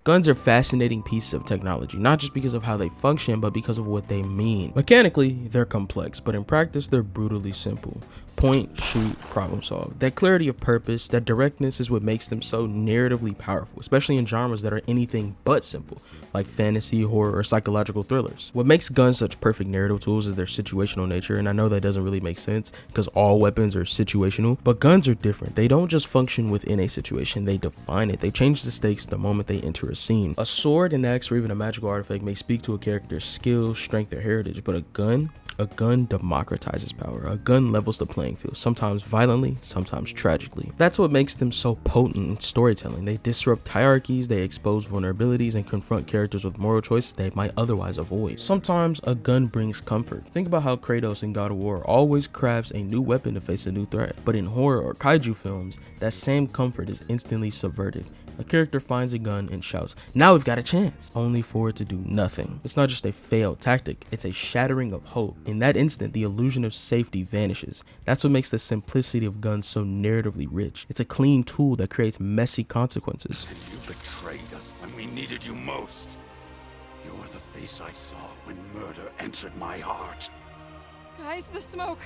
Guns are fascinating pieces of technology, not just because of how they function, but because of what they mean. Mechanically, they're complex, but in practice, they're brutally simple. Point, shoot, problem solve. That clarity of purpose, that directness is what makes them so narratively powerful, especially in genres that are anything but simple, like fantasy, horror, or psychological thrillers. What makes guns such perfect narrative tools is their situational nature, and I know that doesn't really make sense because all weapons are situational, but guns are different. They don't just function within a situation, they define it. They change the stakes the moment they enter a scene. A sword, an axe, or even a magical artifact may speak to a character's skill, strength, or heritage, but a gun democratizes power. A gun levels the playing field, sometimes violently, sometimes tragically. That's what makes them so potent in storytelling. They disrupt hierarchies, they expose vulnerabilities, and confront characters with moral choices they might otherwise avoid. Sometimes a gun brings comfort. Think about how Kratos in God of War always crafts a new weapon to face a new threat. But in horror or kaiju films, that same comfort is instantly subverted. A character finds a gun and shouts, "Now we've got a chance," only for it to do nothing. It's not just a failed tactic, it's a shattering of hope. In that instant, the illusion of safety vanishes. That's what makes the simplicity of guns so narratively rich. It's a clean tool that creates messy consequences. And you betrayed us when we needed you most. You're the face I saw when murder entered my heart. Guys, the smoke.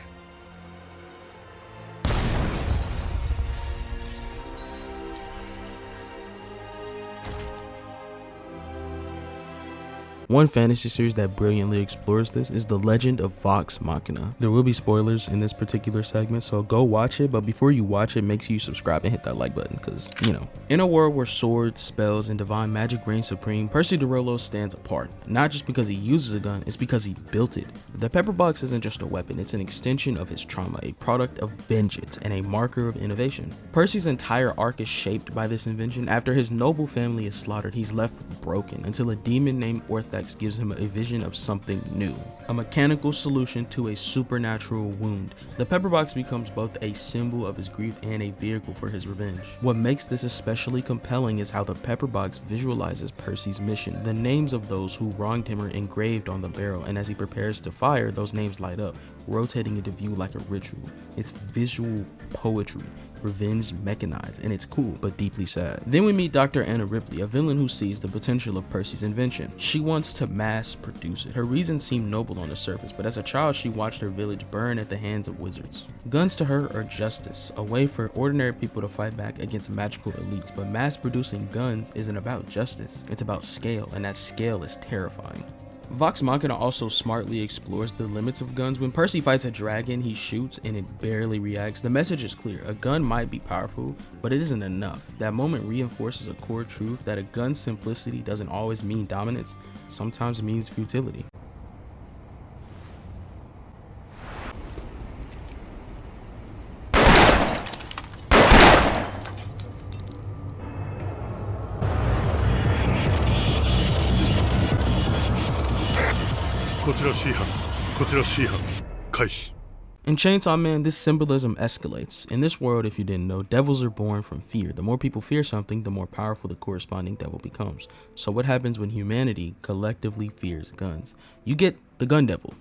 One fantasy series that brilliantly explores this is The Legend of Vox Machina. There will be spoilers in this particular segment, so go watch it, but before you watch it, make sure you subscribe and hit that like button, because, you know. In a world where swords, spells, and divine magic reign supreme, Percy DeRollo stands apart. Not just because he uses a gun, it's because he built it. The pepper box isn't just a weapon, it's an extension of his trauma, a product of vengeance, and a marker of innovation. Percy's entire arc is shaped by this invention. After his noble family is slaughtered, he's left broken, until a demon named Orthax gives him a vision of something new, a mechanical solution to a supernatural wound. The pepper box becomes both a symbol of his grief and a vehicle for his revenge. What makes this especially compelling is how the pepper box visualizes Percy's mission. The names of those who wronged him are engraved on the barrel, and as he prepares to fire, those names light up, rotating into view like a ritual. It's visual poetry, revenge mechanized, and it's cool but deeply sad. Then we meet Dr. Anna Ripley, a villain who sees the potential of Percy's invention. She wants to mass produce it. Her reasons seem noble on the surface, but as a child she watched her village burn at the hands of wizards. Guns to her are justice, a way for ordinary people to fight back against magical elites, but mass producing guns isn't about justice, it's about scale, and that scale is terrifying. Vox Machina also smartly explores the limits of guns. When Percy fights a dragon, he shoots and it barely reacts. The message is clear. A gun might be powerful, but it isn't enough. That moment reinforces a core truth that a gun's simplicity doesn't always mean dominance, sometimes it means futility. In Chainsaw Man, this symbolism escalates. In this world, if you didn't know, devils are born from fear. The more people fear something, the more powerful the corresponding devil becomes. So what happens when humanity collectively fears guns? You get the gun devil.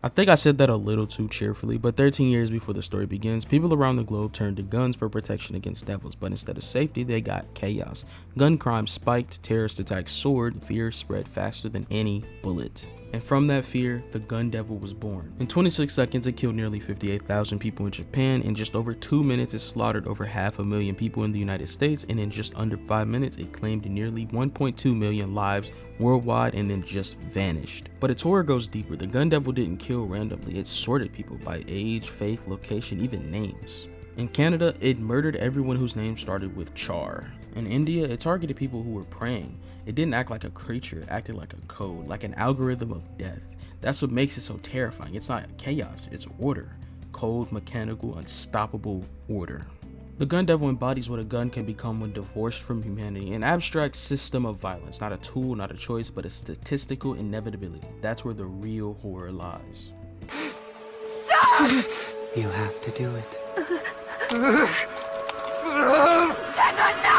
I think I said that a little too cheerfully, but 13 years before the story begins, people around the globe turned to guns for protection against devils, but instead of safety, they got chaos. Gun crime spiked, terrorist attacks soared, fear spread faster than any bullet. And from that fear, the gun devil was born. In 26 seconds, it killed nearly 58,000 people in Japan. In just over 2 minutes, it slaughtered over 500,000 people in the United States. And in just under 5 minutes, it claimed nearly 1.2 million lives worldwide and then just vanished. But its horror goes deeper. The gun devil didn't kill randomly. It sorted people by age, faith, location, even names. In Canada, it murdered everyone whose name started with Char. In India, it targeted people who were praying. It didn't act like a creature, it acted like a code, like an algorithm of death. That's what makes it so terrifying. It's not chaos, it's order. Cold, mechanical, unstoppable order. The gun devil embodies what a gun can become when divorced from humanity, an abstract system of violence, not a tool, not a choice, but a statistical inevitability. That's where the real horror lies. Stop! You have to do it. Tenma, no!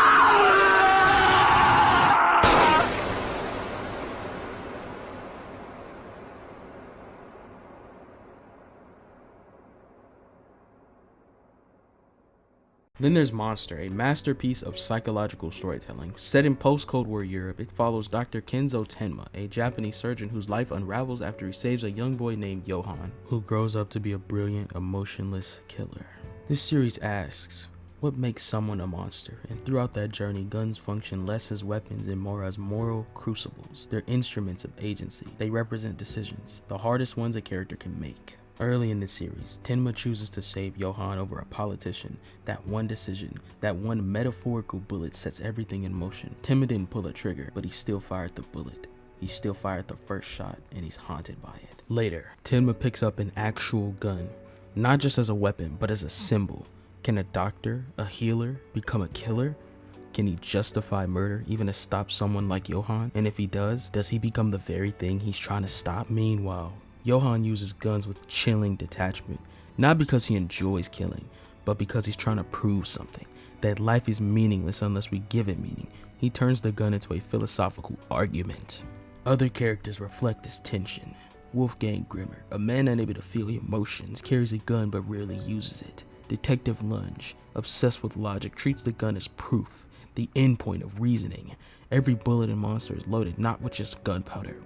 Then there's Monster, a masterpiece of psychological storytelling. Set in post-Cold War Europe, it follows Dr. Kenzo Tenma, a Japanese surgeon whose life unravels after he saves a young boy named Johan, who grows up to be a brilliant, emotionless killer. This series asks, what makes someone a monster? And throughout that journey, guns function less as weapons and more as moral crucibles. They're instruments of agency. They represent decisions, the hardest ones a character can make. Early in the series, Tenma chooses to save Johan over a politician. That one decision, that one metaphorical bullet sets everything in motion. Tenma didn't pull a trigger, but he still fired the bullet. He still fired the first shot, and he's haunted by it. Later, Tenma picks up an actual gun, not just as a weapon, but as a symbol. Can a doctor, a healer, become a killer? Can he justify murder even to stop someone like Johan? And if he does he become the very thing he's trying to stop? Meanwhile, Johan uses guns with chilling detachment, not because he enjoys killing, but because he's trying to prove something, that life is meaningless unless we give it meaning. He turns the gun into a philosophical argument. Other characters reflect this tension. Wolfgang Grimmer, a man unable to feel emotions, carries a gun but rarely uses it. Detective Lunge, obsessed with logic, treats the gun as proof, the endpoint of reasoning. Every bullet in Monster is loaded not with just gunpowder,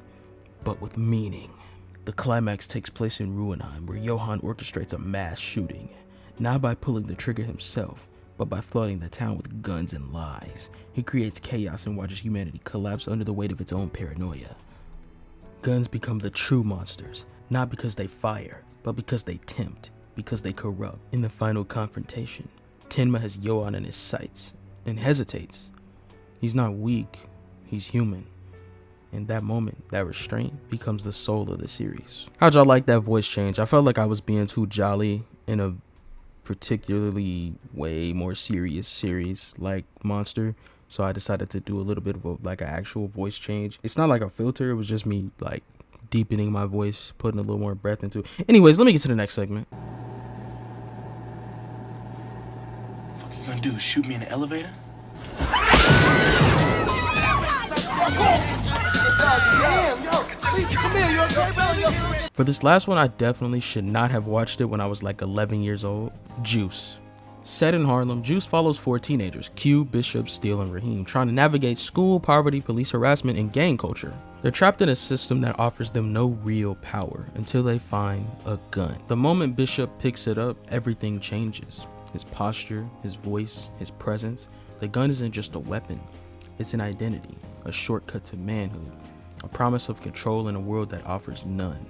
but with meaning. The climax takes place in Ruinheim, where Johan orchestrates a mass shooting, not by pulling the trigger himself, but by flooding the town with guns and lies. He creates chaos and watches humanity collapse under the weight of its own paranoia. Guns become the true monsters, not because they fire, but because they tempt, because they corrupt. In the final confrontation, Tenma has Johan in his sights and hesitates. He's not weak, he's human. In that moment, that restraint becomes the soul of the series. How'd y'all like that voice change? I felt like I was being too jolly in a particularly way more serious series like Monster, so I decided to do a little bit of an actual voice change. It's not like a filter, it was just me like deepening my voice, putting a little more breath into it. Anyways, let me get to the next segment. What the fuck you gonna do? Shoot me in the elevator? For this last one, I definitely should not have watched it when I was like 11 years old. Juice. Set in Harlem, Juice follows four teenagers, Q, Bishop, Steele, and Raheem, trying to navigate school, poverty, police harassment, and gang culture. They're trapped in a system that offers them no real power until they find a gun. The moment Bishop picks it up, everything changes. His posture, his voice, his presence. The gun isn't just a weapon, it's an identity, a shortcut to manhood, a promise of control in a world that offers none.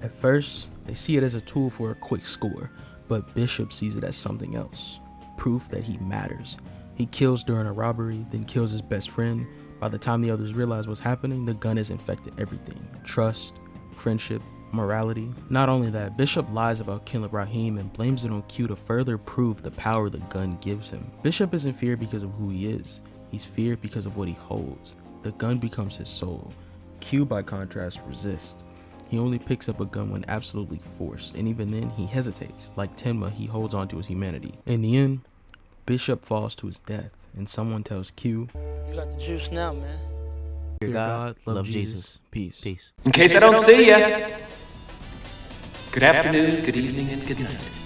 At first, they see it as a tool for a quick score, but Bishop sees it as something else, proof that he matters. He kills during a robbery, then kills his best friend. By the time the others realize what's happening, the gun has infected everything: trust, friendship, morality. Not only that, Bishop lies about killing Raheem and blames it on Q to further prove the power the gun gives him. Bishop isn't feared because of who he is, he's feared because of what he holds. The gun becomes his soul. Q, by contrast, resists. He only picks up a gun when absolutely forced, and even then, he hesitates. Like Tenma, he holds on to his humanity. In the end, Bishop falls to his death, and someone tells Q, "You got the juice now, man." Fear God, love Jesus, peace. In case I don't see ya, good afternoon, good evening, and good night.